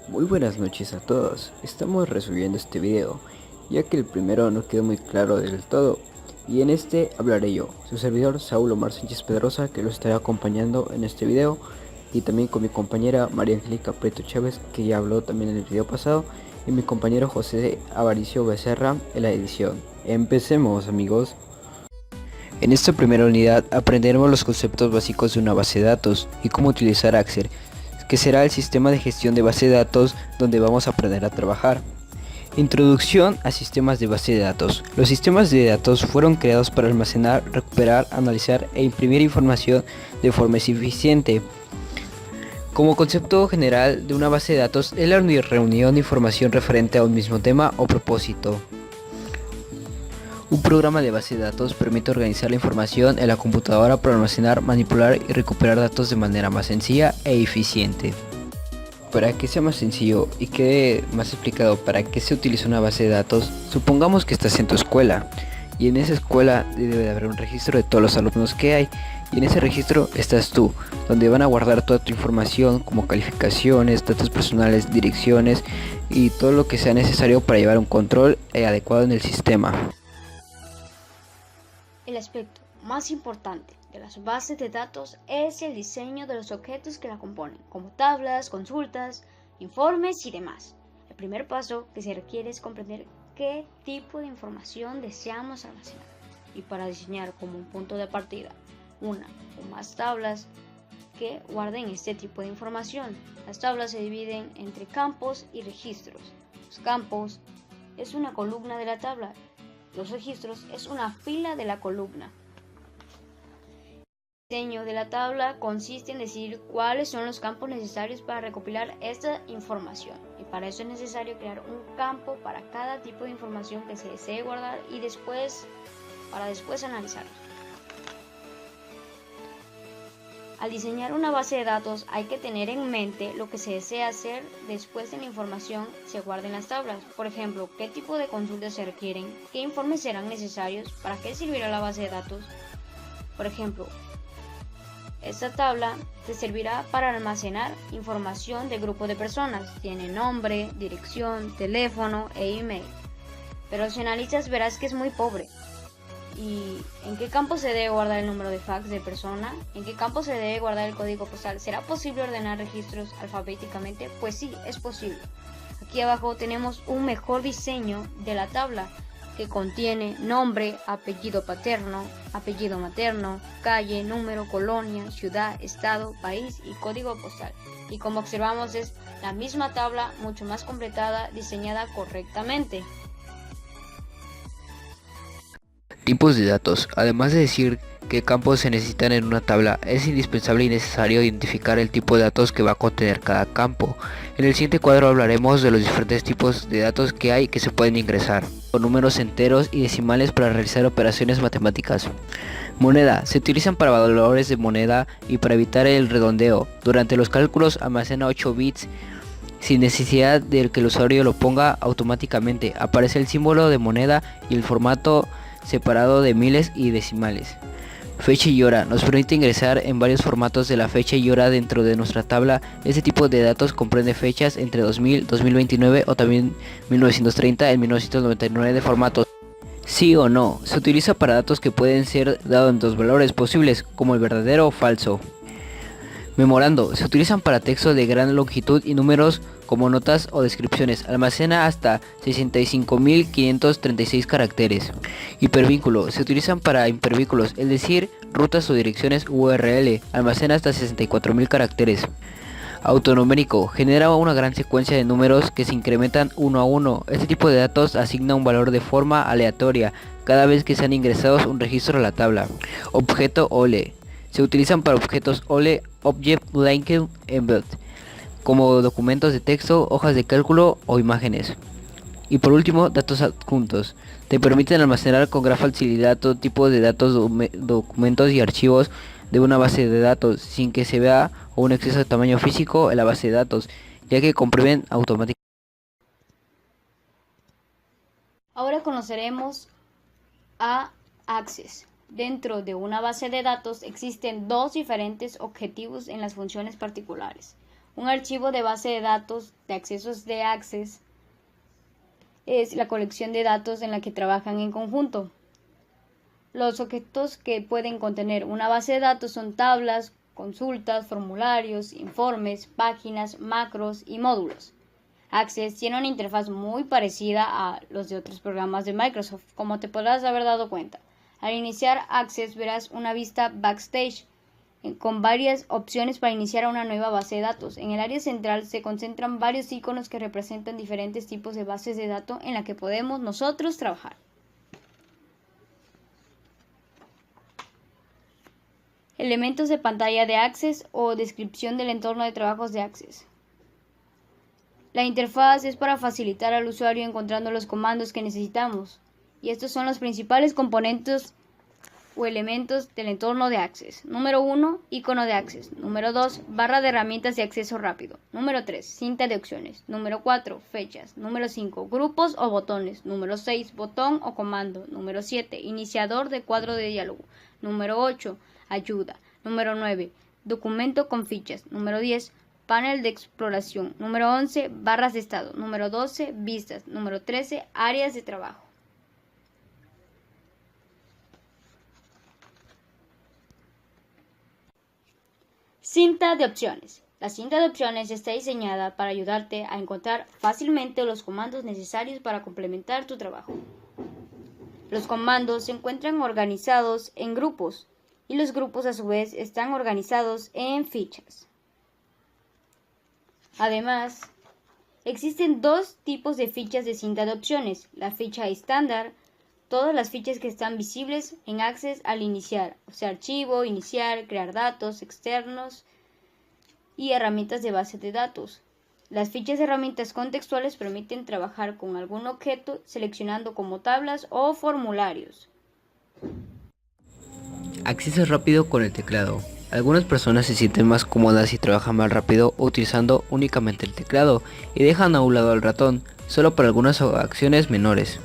Muy buenas noches a todos. Estamos resubiendo este video, ya que el primero no quedó muy claro del todo, y en este hablaré yo, su servidor Saúl Omar Sánchez Pedrosa, que lo estará acompañando en este video, y también con mi compañera María Angélica Prieto Chávez, que ya habló también en el video pasado, y mi compañero José Avaricio Becerra en la edición. Empecemos, amigos. En esta primera unidad aprenderemos los conceptos básicos de una base de datos y cómo utilizar Access, que será el sistema de gestión de base de datos donde vamos a aprender a trabajar. Introducción a sistemas de base de datos. Los sistemas de datos fueron creados para almacenar, recuperar, analizar e imprimir información de forma eficiente. Como concepto general de una base de datos es la reunión de información referente a un mismo tema o propósito. Un programa de base de datos permite organizar la información en la computadora para almacenar, manipular y recuperar datos de manera más sencilla e eficiente. Para que sea más sencillo y quede más explicado para qué se utiliza una base de datos, supongamos que estás en tu escuela y en esa escuela debe de haber un registro de todos los alumnos que hay, y en ese registro estás tú, donde van a guardar toda tu información como calificaciones, datos personales, direcciones y todo lo que sea necesario para llevar un control adecuado en el sistema. El aspecto más importante de las bases de datos es el diseño de los objetos que la componen, como tablas, consultas, informes y demás. El primer paso que se requiere es comprender qué tipo de información deseamos almacenar, y para diseñar como un punto de partida una o más tablas que guarden este tipo de información. Las tablas se dividen entre campos y registros. Los campos es una columna de la tabla. Los registros es una fila de la columna. El diseño de la tabla consiste en decidir cuáles son los campos necesarios para recopilar esta información, y para eso es necesario crear un campo para cada tipo de información que se desee guardar y para después analizarlo. Al diseñar una base de datos hay que tener en mente lo que se desea hacer después de la información se guarde en las tablas. Por ejemplo, qué tipo de consultas se requieren, qué informes serán necesarios, para qué servirá la base de datos. Por ejemplo, esta tabla te servirá para almacenar información de grupo de personas. Tiene nombre, dirección, teléfono e email. Pero si analizas verás que es muy pobre. ¿Y en qué campo se debe guardar el número de fax de persona? ¿En qué campo se debe guardar el código postal? ¿Será posible ordenar registros alfabéticamente? Pues sí, es posible. Aquí abajo tenemos un mejor diseño de la tabla que contiene nombre, apellido paterno, apellido materno, calle, número, colonia, ciudad, estado, país y código postal. Y como observamos es la misma tabla mucho más completada, diseñada correctamente. Tipos de datos. Además de decir qué campos se necesitan en una tabla, es indispensable y necesario identificar el tipo de datos que va a contener cada campo. En el siguiente cuadro hablaremos de los diferentes tipos de datos que hay que se pueden ingresar, con números enteros y decimales para realizar operaciones matemáticas. Moneda. Se utilizan para valores de moneda y para evitar el redondeo. Durante los cálculos almacena 8 bits sin necesidad de que el usuario lo ponga automáticamente. Aparece el símbolo de moneda y el formato separado de miles y decimales. Fecha y hora. Nos permite ingresar en varios formatos de la fecha y hora dentro de nuestra tabla. Este tipo de datos comprende fechas entre 2000, 2029 o también 1930 y 1999 de formatos. Sí o no. Se utiliza para datos que pueden ser dados en dos valores posibles, como el verdadero o falso. Memorando. Se utilizan para texto de gran longitud y números como notas o descripciones. Almacena hasta 65.536 caracteres. Hipervínculo. Se utilizan para hipervínculos, es decir, rutas o direcciones URL. Almacena hasta 64.000 caracteres. Autonumérico. Genera una gran secuencia de números que se incrementan uno a uno. Este tipo de datos asigna un valor de forma aleatoria cada vez que sean ingresados un registro a la tabla. Objeto OLE. Se utilizan para objetos OLE, Object Linked Embed, como documentos de texto, hojas de cálculo o imágenes. Y por último, datos adjuntos. Te permiten almacenar con gran facilidad todo tipo de datos, documentos y archivos de una base de datos sin que se vea un exceso de tamaño físico en la base de datos, ya que comprimen automáticamente. Ahora conoceremos a Access. Dentro de una base de datos existen dos diferentes objetivos en las funciones particulares. Un archivo de base de datos de accesos de Access es la colección de datos en la que trabajan en conjunto. Los objetos que pueden contener una base de datos son tablas, consultas, formularios, informes, páginas, macros y módulos. Access tiene una interfaz muy parecida a los de otros programas de Microsoft, como te podrás haber dado cuenta. Al iniciar Access verás una vista Backstage con varias opciones para iniciar una nueva base de datos. En el área central se concentran varios iconos que representan diferentes tipos de bases de datos en las que podemos nosotros trabajar. Elementos de pantalla de Access o descripción del entorno de trabajos de Access. La interfaz es para facilitar al usuario encontrando los comandos que necesitamos, y estos son los principales componentes o elementos del entorno de Access. Número 1, icono de Access. Número 2, barra de herramientas de acceso rápido. Número 3, cinta de opciones. Número 4, fechas. Número 5, grupos o botones. Número 6, botón o comando. Número 7, iniciador de cuadro de diálogo. Número 8, ayuda. Número 9, documento con fichas. Número 10, panel de exploración. Número 11, barras de estado. Número 12, vistas. Número 13, áreas de trabajo. Cinta de opciones. La cinta de opciones está diseñada para ayudarte a encontrar fácilmente los comandos necesarios para complementar tu trabajo. Los comandos se encuentran organizados en grupos y los grupos a su vez están organizados en fichas. Además, existen dos tipos de fichas de cinta de opciones. La ficha estándar, todas las fichas que están visibles en Access al iniciar, o sea, archivo, iniciar, crear datos externos y herramientas de base de datos. Las fichas de herramientas contextuales permiten trabajar con algún objeto seleccionando como tablas o formularios. Acceso rápido con el teclado. Algunas personas se sienten más cómodas y trabajan más rápido utilizando únicamente el teclado y dejan a un lado al ratón, solo para algunas acciones menores.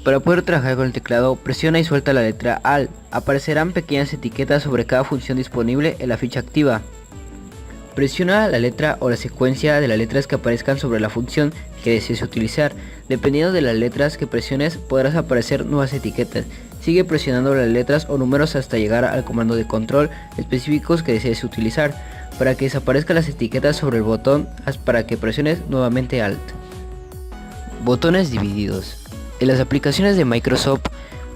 Para poder trabajar con el teclado, presiona y suelta la letra Alt. Aparecerán pequeñas etiquetas sobre cada función disponible en la ficha activa. Presiona la letra o la secuencia de las letras que aparezcan sobre la función que desees utilizar. Dependiendo de las letras que presiones, podrás aparecer nuevas etiquetas. Sigue presionando las letras o números hasta llegar al comando de control específicos que desees utilizar, para que desaparezcan las etiquetas sobre el botón para que presiones nuevamente Alt. Botones divididos. En las aplicaciones de Microsoft,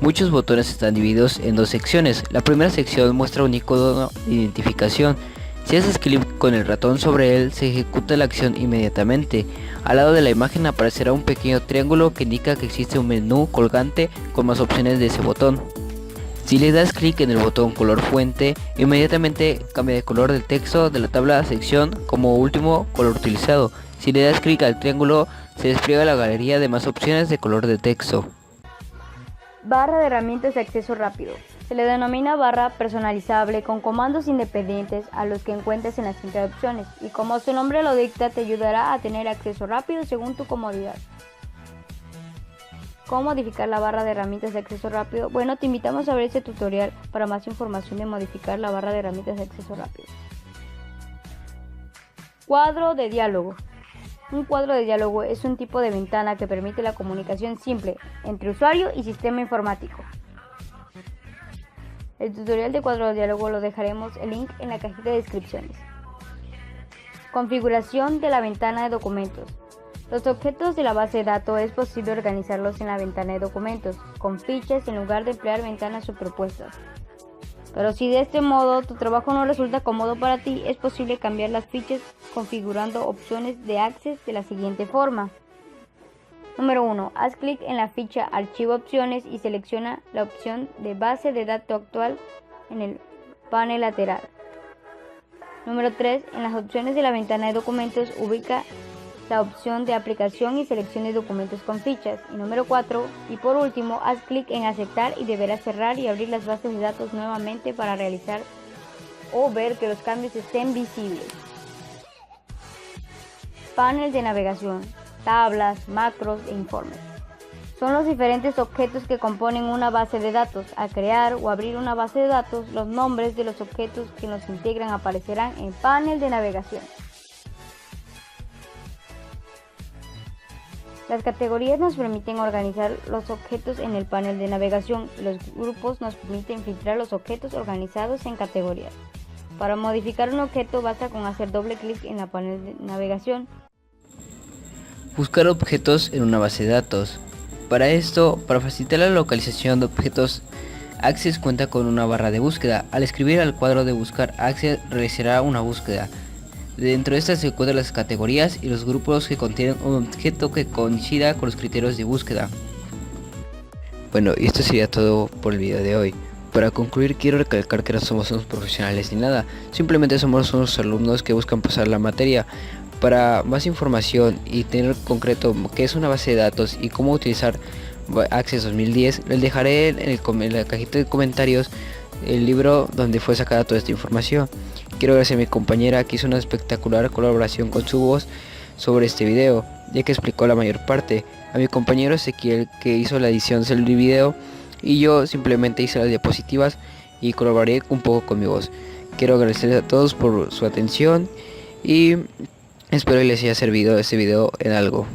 muchos botones están divididos en dos secciones. La primera sección muestra un icono de identificación. Si haces clic con el ratón sobre él, se ejecuta la acción inmediatamente. Al lado de la imagen aparecerá un pequeño triángulo que indica que existe un menú colgante con más opciones de ese botón. Si le das clic en el botón color fuente, inmediatamente cambia de color del texto de la tabla sección como último color utilizado. Si le das clic al triángulo, se despliega la galería de más opciones de color de texto. Barra de herramientas de acceso rápido. Se le denomina barra personalizable con comandos independientes a los que encuentres en la cinta de opciones y como su nombre lo dicta te ayudará a tener acceso rápido según tu comodidad. ¿Cómo modificar la barra de herramientas de acceso rápido? Bueno, te invitamos a ver este tutorial para más información de modificar la barra de herramientas de acceso rápido. Cuadro de diálogo. Un cuadro de diálogo es un tipo de ventana que permite la comunicación simple entre usuario y sistema informático. El tutorial de cuadro de diálogo lo dejaremos el link en la cajita de descripciones. Configuración de la ventana de documentos. Los objetos de la base de datos es posible organizarlos en la ventana de documentos, con fichas en lugar de emplear ventanas superpuestas. Pero si de este modo tu trabajo no resulta cómodo para ti, es posible cambiar las fichas configurando opciones de Access de la siguiente forma. Número 1. Haz clic en la ficha Archivo Opciones y selecciona la opción de base de datos actual en el panel lateral. Número 3. En las opciones de la ventana de documentos ubica la opción de aplicación y selección de documentos con fichas. Y número 4. Y por último, haz clic en aceptar y deberás cerrar y abrir las bases de datos nuevamente para realizar o ver que los cambios estén visibles. Panel de navegación. Tablas, macros e informes. Son los diferentes objetos que componen una base de datos. Al crear o abrir una base de datos, los nombres de los objetos que los integran aparecerán en panel de navegación. Las categorías nos permiten organizar los objetos en el panel de navegación y los grupos nos permiten filtrar los objetos organizados en categorías. Para modificar un objeto basta con hacer doble clic en la panel de navegación. Buscar objetos en una base de datos. Para esto, para facilitar la localización de objetos, Access cuenta con una barra de búsqueda. Al escribir al cuadro de buscar, Access realizará una búsqueda. Dentro de estas se encuentran las categorías y los grupos que contienen un objeto que coincida con los criterios de búsqueda. Bueno, y esto sería todo por el video de hoy. Para concluir, quiero recalcar que no somos unos profesionales ni nada, simplemente somos unos alumnos que buscan pasar la materia. Para más información y tener concreto qué es una base de datos y cómo utilizar Access 2010, les dejaré en la cajita de comentarios el libro donde fue sacada toda esta información. Quiero agradecer a mi compañera que hizo una espectacular colaboración con su voz sobre este video, ya que explicó la mayor parte, a mi compañero Ezequiel que hizo la edición del video y yo simplemente hice las diapositivas y colaboré un poco con mi voz. Quiero agradecerles a todos por su atención y espero que les haya servido este video en algo.